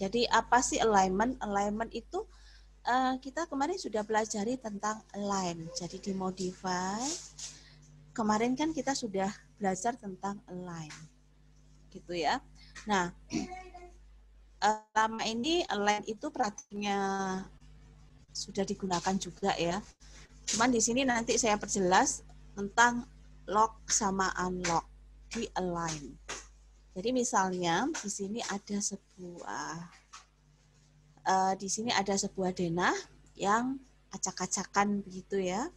Jadi apa sih alignment? Alignment itu kita kemarin sudah pelajari tentang align. Jadi di modify, kemarin kan kita sudah belajar tentang align. Gitu ya. Nah, lama ini align itu praktiknya sudah digunakan juga ya. Cuman di sini nanti saya perjelas tentang lock sama unlock di align. Jadi misalnya di sini ada sebuah denah yang acak-acakan begitu ya.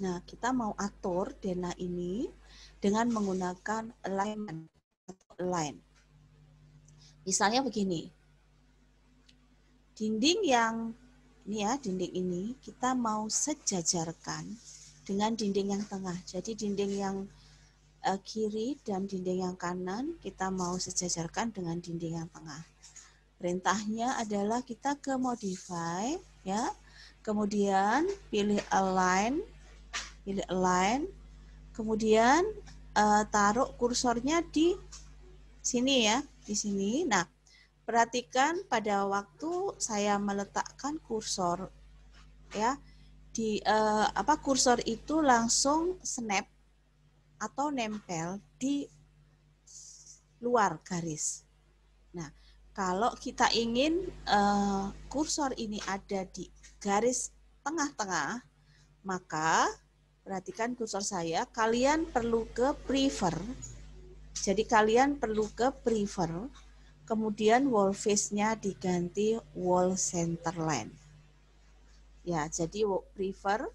Nah, kita mau atur denah ini dengan menggunakan alignment atau align. Misalnya begini. Dinding ini kita mau sejajarkan dengan dinding yang tengah. Jadi dinding yang kiri dan dinding yang kanan kita mau sejajarkan dengan dinding yang tengah. Perintahnya adalah kita ke modify ya. Kemudian pilih align, kemudian taruh kursornya di sini ya, di sini. Nah, perhatikan pada waktu saya meletakkan kursor ya, di kursor itu langsung snap atau nempel di luar garis. Nah, kalau kita ingin kursor ini ada di garis tengah-tengah, maka perhatikan kursor saya, kalian perlu ke prefer. Jadi kalian perlu ke prefer, kemudian wall face-nya diganti wall center line. Ya, jadi prefer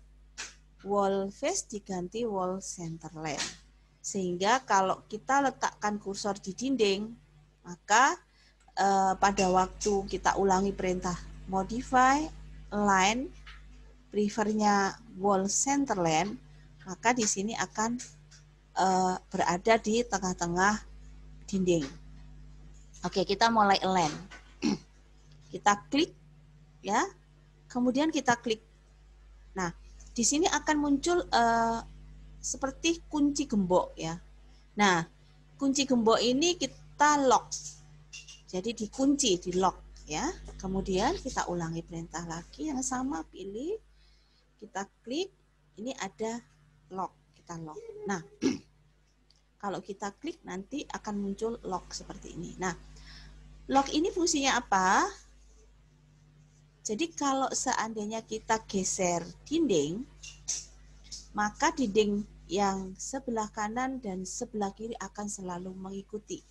wall face diganti wall center line. Sehingga kalau kita letakkan kursor di dinding, maka pada waktu kita ulangi perintah modify, align, prefernya wall center line, maka di sini akan berada di tengah-tengah dinding. Oke, kita mulai align. Kita klik ya, kemudian kita klik. Nah, di sini akan muncul seperti kunci gembok ya. Nah, kunci gembok ini kita lock. Jadi dikunci, di lock ya. Kemudian kita ulangi perintah lagi yang sama, pilih, kita klik, ini ada lock, kita lock. Nah, kalau kita klik nanti akan muncul lock seperti ini. Nah, lock ini fungsinya apa? Jadi kalau seandainya kita geser dinding, maka dinding yang sebelah kanan dan sebelah kiri akan selalu mengikuti.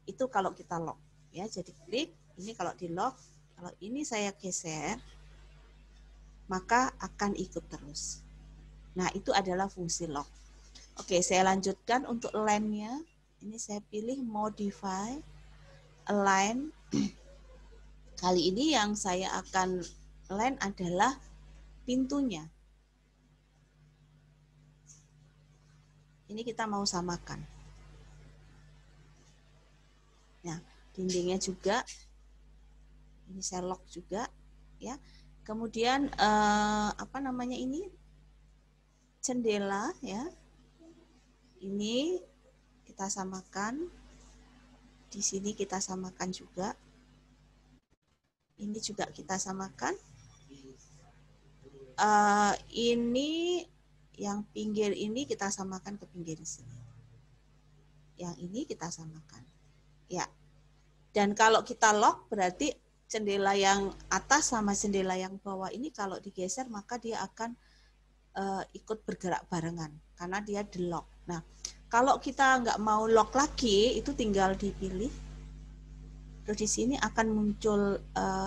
Itu kalau kita lock ya. Jadi klik, ini kalau di lock, kalau ini saya geser, maka akan ikut terus. Nah, itu adalah fungsi lock. Oke, saya lanjutkan untuk align-nya. Ini saya pilih modify, align. Kali ini yang saya akan align adalah pintunya. Ini kita mau samakan. Nah, dindingnya juga. Ini saya lock juga, ya. Kemudian apa namanya ini? Jendela, ya. Ini kita samakan. Di sini kita samakan juga. Ini juga kita samakan. Ini yang pinggir ini kita samakan ke pinggir sini. Yang ini kita samakan. Ya. Dan kalau kita lock berarti jendela yang atas sama jendela yang bawah ini kalau digeser maka dia akan ikut bergerak barengan karena dia di lock. Nah, kalau kita nggak mau lock lagi itu tinggal dipilih. Terus di sini akan muncul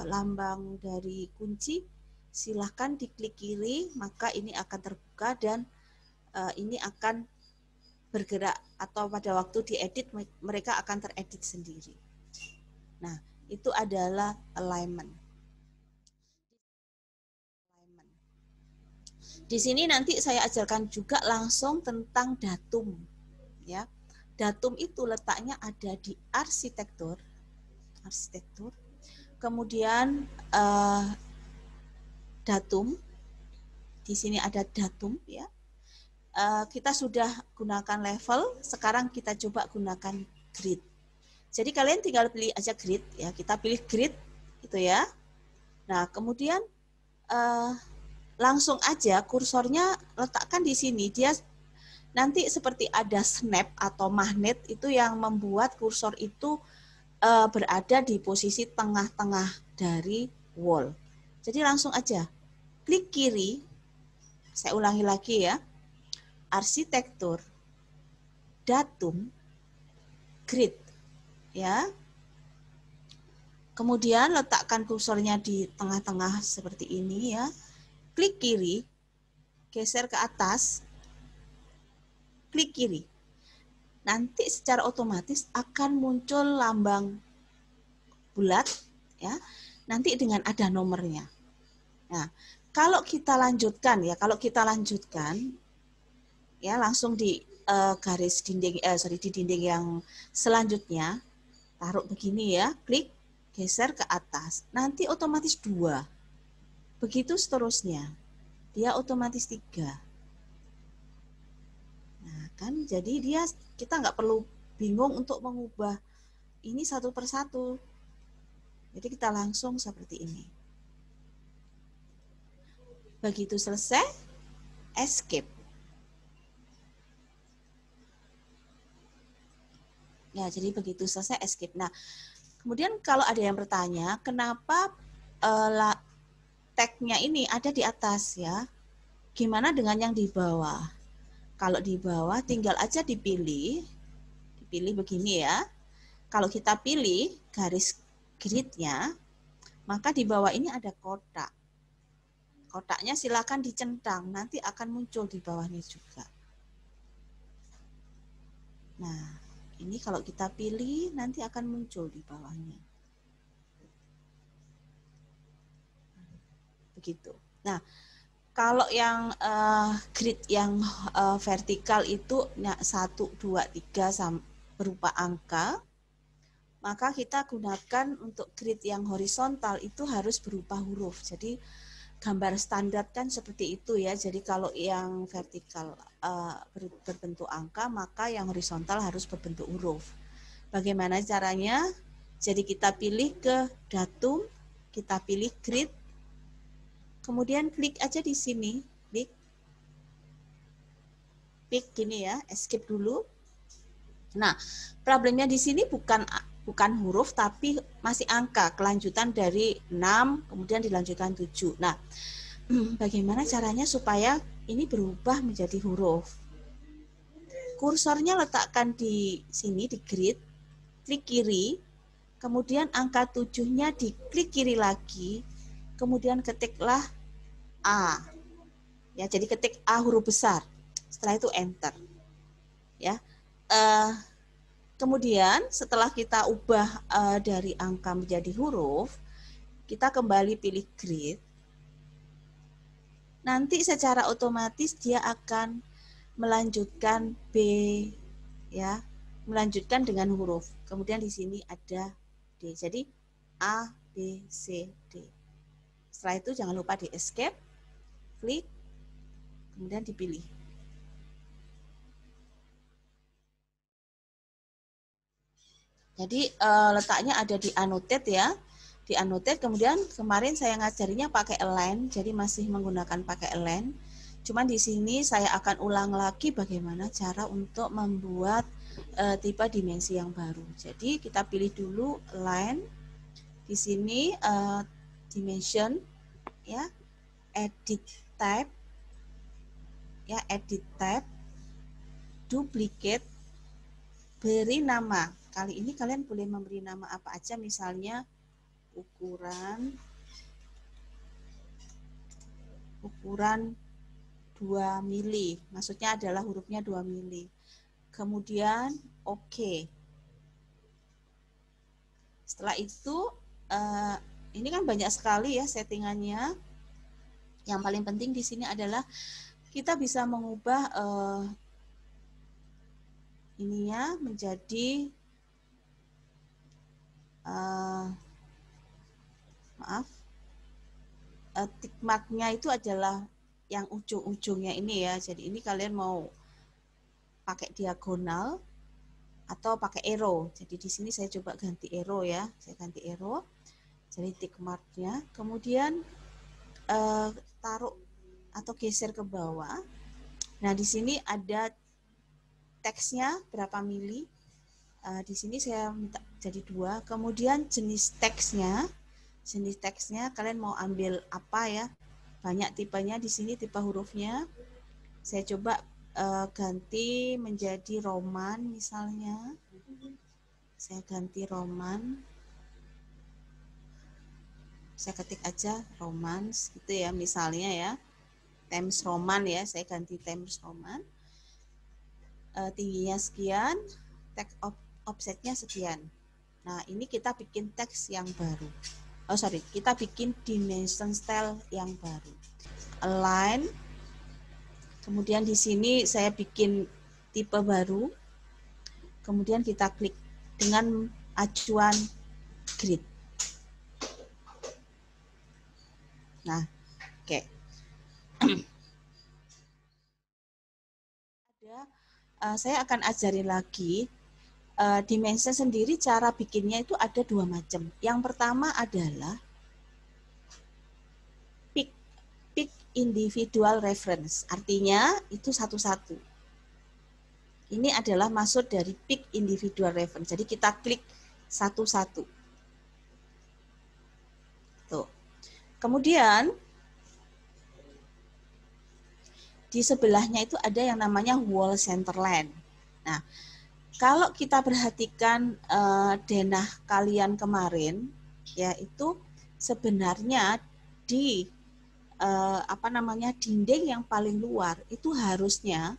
lambang dari kunci. Silahkan diklik kiri maka ini akan terbuka dan ini akan bergerak atau pada waktu diedit mereka akan teredit sendiri. Nah, itu adalah alignment. Di sini nanti saya ajarkan juga langsung tentang datum. Ya, datum itu letaknya ada di arsitektur. Kemudian datum. Di sini ada datum, ya. Kita sudah gunakan level. Sekarang kita coba gunakan grid. Jadi kalian tinggal pilih aja grid ya. Kita pilih grid itu ya. Nah, kemudian langsung aja kursornya letakkan di sini. Dia nanti seperti ada snap atau magnet itu yang membuat kursor itu berada di posisi tengah-tengah dari wall. Jadi langsung aja klik kiri. Saya ulangi lagi ya. Arsitektur, datum, grid ya. Kemudian letakkan kursornya di tengah-tengah seperti ini ya. Klik kiri, geser ke atas, klik kiri. Nanti secara otomatis akan muncul lambang bulat ya. Nanti dengan ada nomornya. Nah, kalau kita lanjutkan ya, ya langsung di garis dinding di dinding yang selanjutnya taruh begini ya, klik geser ke atas. Nanti otomatis 2. Begitu seterusnya. Dia otomatis 3. Nah, kan jadi kita nggak perlu bingung untuk mengubah ini satu persatu. Jadi kita langsung seperti ini. Begitu selesai, escape. Ya, jadi begitu selesai escape. Nah, kemudian kalau ada yang bertanya, kenapa tag-nya ini ada di atas ya? Gimana dengan yang di bawah? Kalau di bawah tinggal aja dipilih begini ya. Kalau kita pilih garis gridnya, maka di bawah ini ada kotak. Kotaknya silakan dicentang, nanti akan muncul di bawahnya juga. Nah, ini kalau kita pilih nanti akan muncul di bawahnya. Begitu. Nah, kalau yang grid yang vertikal itu 1, 2, 3 berupa angka, maka kita gunakan untuk grid yang horizontal itu harus berupa huruf. Jadi gambar standar kan seperti itu ya. Jadi kalau yang vertikal berbentuk angka, maka yang horizontal harus berbentuk huruf. Bagaimana caranya? Jadi kita pilih ke datum, kita pilih grid, kemudian klik aja di sini, klik gini ya, escape dulu. Nah, problemnya di sini bukan huruf tapi masih angka, kelanjutan dari 6 kemudian dilanjutkan 7. Nah, bagaimana caranya supaya ini berubah menjadi huruf? Kursornya letakkan di sini di grid, klik kiri, kemudian angka 7-nya diklik kiri lagi, kemudian ketiklah A. Ya, jadi ketik A huruf besar. Setelah itu enter. Ya. Kemudian setelah kita ubah dari angka menjadi huruf, kita kembali pilih grid. Nanti secara otomatis dia akan melanjutkan B ya, melanjutkan dengan huruf. Kemudian di sini ada D. Jadi A, B, C, D. Setelah itu jangan lupa di escape, klik, kemudian dipilih. Jadi letaknya ada di annotate ya. Di annotate, kemudian kemarin saya ngajarinya pakai align, jadi masih menggunakan pakai align. Cuman di sini saya akan ulang lagi bagaimana cara untuk membuat tipe dimensi yang baru. Jadi kita pilih dulu align. Di sini dimension ya, edit type ya, edit type, duplicate, beri nama. Kali ini kalian boleh memberi nama apa aja, misalnya ukuran 2 mili, maksudnya adalah hurufnya 2 mili. Kemudian oke. Setelah itu ini kan banyak sekali ya settingannya. Yang paling penting di sini adalah kita bisa mengubah ininya menjadi tick marknya itu adalah yang ujung-ujungnya ini ya. Jadi ini kalian mau pakai diagonal atau pakai arrow. Jadi di sini saya coba ganti arrow ya. Saya ganti arrow. Jadi tick marknya. Kemudian taruh atau geser ke bawah. Nah, di sini ada teksnya berapa mili. Di sini saya minta jadi 2. Kemudian jenis teksnya kalian mau ambil apa ya? Banyak tipenya di sini, tipe hurufnya. Saya coba ganti menjadi Roman misalnya. Saya ganti Roman. Saya ketik aja Romans gitu ya misalnya ya. Times Roman ya, saya ganti Times Roman. Tingginya sekian, teks offsetnya sekian. Nah, ini kita bikin teks yang baru. Kita bikin dimension style yang baru. Align. Kemudian di sini saya bikin tipe baru. Kemudian kita klik dengan acuan grid. Nah, oke. Saya akan ajarin lagi. Dimension sendiri cara bikinnya itu ada 2 macam. Yang pertama adalah pick individual reference. Artinya itu satu-satu. Ini adalah maksud dari pick individual reference. Jadi kita klik satu-satu. Tuh. Kemudian di sebelahnya itu ada yang namanya wall centerline. Nah, kalau kita perhatikan denah kalian kemarin, yaitu sebenarnya di dinding yang paling luar itu harusnya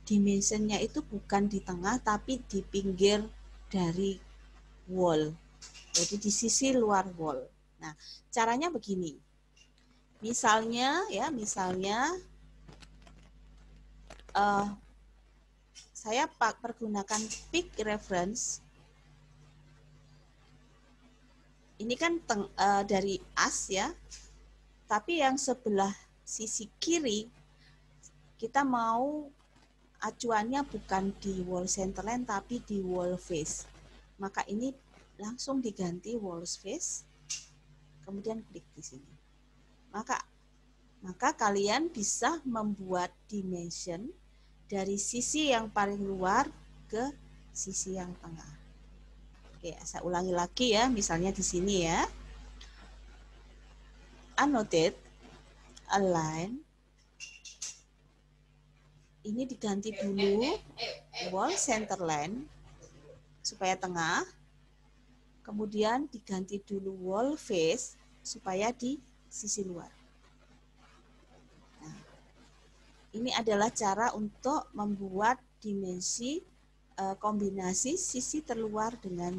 dimensionnya itu bukan di tengah tapi di pinggir dari wall. Jadi di sisi luar wall. Nah, caranya begini. Misalnya saya pergunakan pick reference. Ini kan dari as ya. Tapi yang sebelah sisi kiri kita mau acuannya bukan di wall centerline tapi di wall face. Maka ini langsung diganti wall face. Kemudian klik di sini. Maka kalian bisa membuat dimension dari sisi yang paling luar ke sisi yang tengah. Oke, saya ulangi lagi ya, misalnya di sini ya. Annotate, align. Ini diganti dulu wall centerline supaya tengah. Kemudian diganti dulu wall face supaya di sisi luar. Nah, ini adalah cara untuk membuat dimensi kombinasi sisi terluar dengan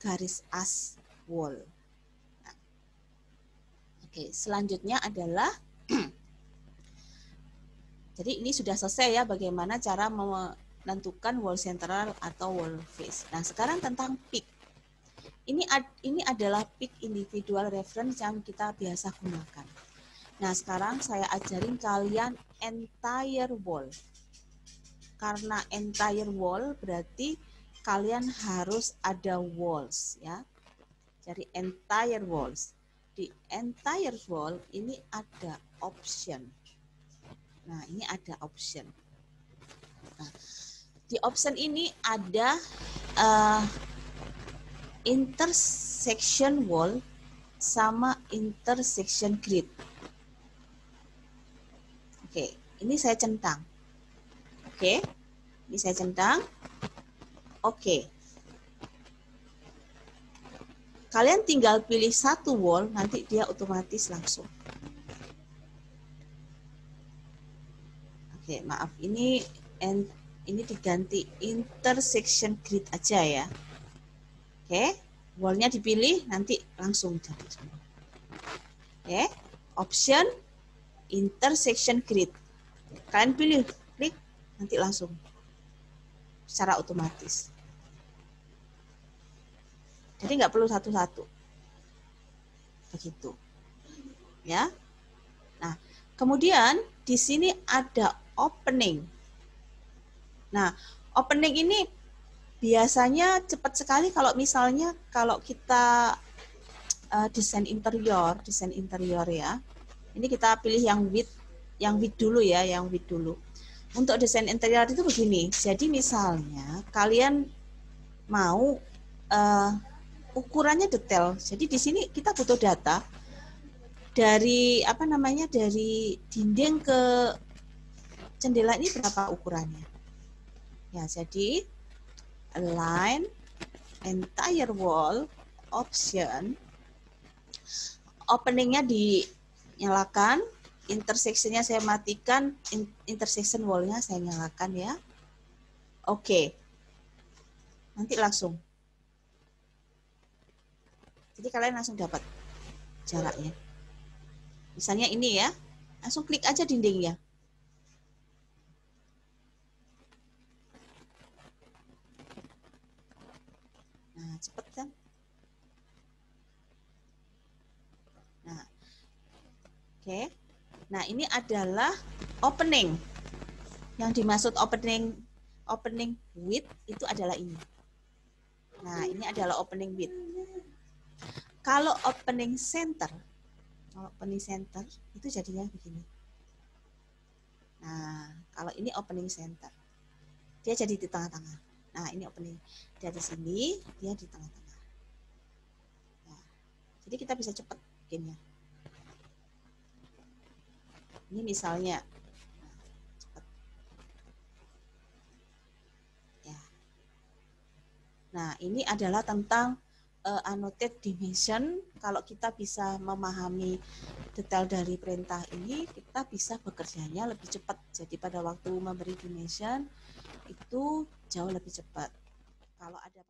garis as wall. Nah, oke, selanjutnya adalah jadi ini sudah selesai ya bagaimana cara menentukan wall central atau wall face. Nah, sekarang tentang pick. Ini adalah pick individual reference yang kita biasa gunakan. Nah, sekarang saya ajarin kalian entire wall. Karena entire wall berarti kalian harus ada walls ya. Jadi entire walls. Di entire wall ini ada option. Nah, ini ada option. Nah, di option ini ada intersection wall sama intersection grid. Oke, ini saya centang. Oke, ini saya centang. Oke. Kalian tinggal pilih satu wall, nanti dia otomatis langsung. Oke, maaf, ini diganti intersection grid aja ya. Oke, wallnya dipilih, nanti langsung jadi. Oke, option intersection grid. Kalian pilih, klik, nanti langsung secara otomatis. Jadi nggak perlu satu-satu. Begitu. Ya. Nah, kemudian di sini ada opening. Nah, opening ini biasanya cepat sekali kalau misalnya kalau kita desain interior ya. Ini kita pilih yang width dulu ya, yang width dulu. Untuk desain interior itu begini. Jadi misalnya kalian mau ukurannya detail. Jadi di sini kita butuh data dari dari dinding ke jendela ini berapa ukurannya. Ya, jadi align entire wall option, openingnya dinyalakan, intersectionnya saya matikan, intersection wall-nya saya nyalakan ya. Oke, nanti langsung. Jadi kalian langsung dapat jaraknya. Misalnya ini ya, langsung klik aja dindingnya. Nah, cepet kan? Nah, oke. Nah, ini adalah opening. Yang dimaksud opening width itu adalah ini. Nah, ini adalah opening width. Kalau opening center itu jadinya begini. Nah, kalau ini opening center, dia jadi di tengah-tengah. Nah, ini opening dari sini, dia di tengah-tengah. Nah, jadi kita bisa cepat bikinnya. Ini misalnya, cepat. Ya. Nah, ini adalah tentang annotate dimension. Kalau kita bisa memahami detail dari perintah ini, kita bisa bekerjanya lebih cepat. Jadi pada waktu memberi dimension itu jauh lebih cepat. Kalau ada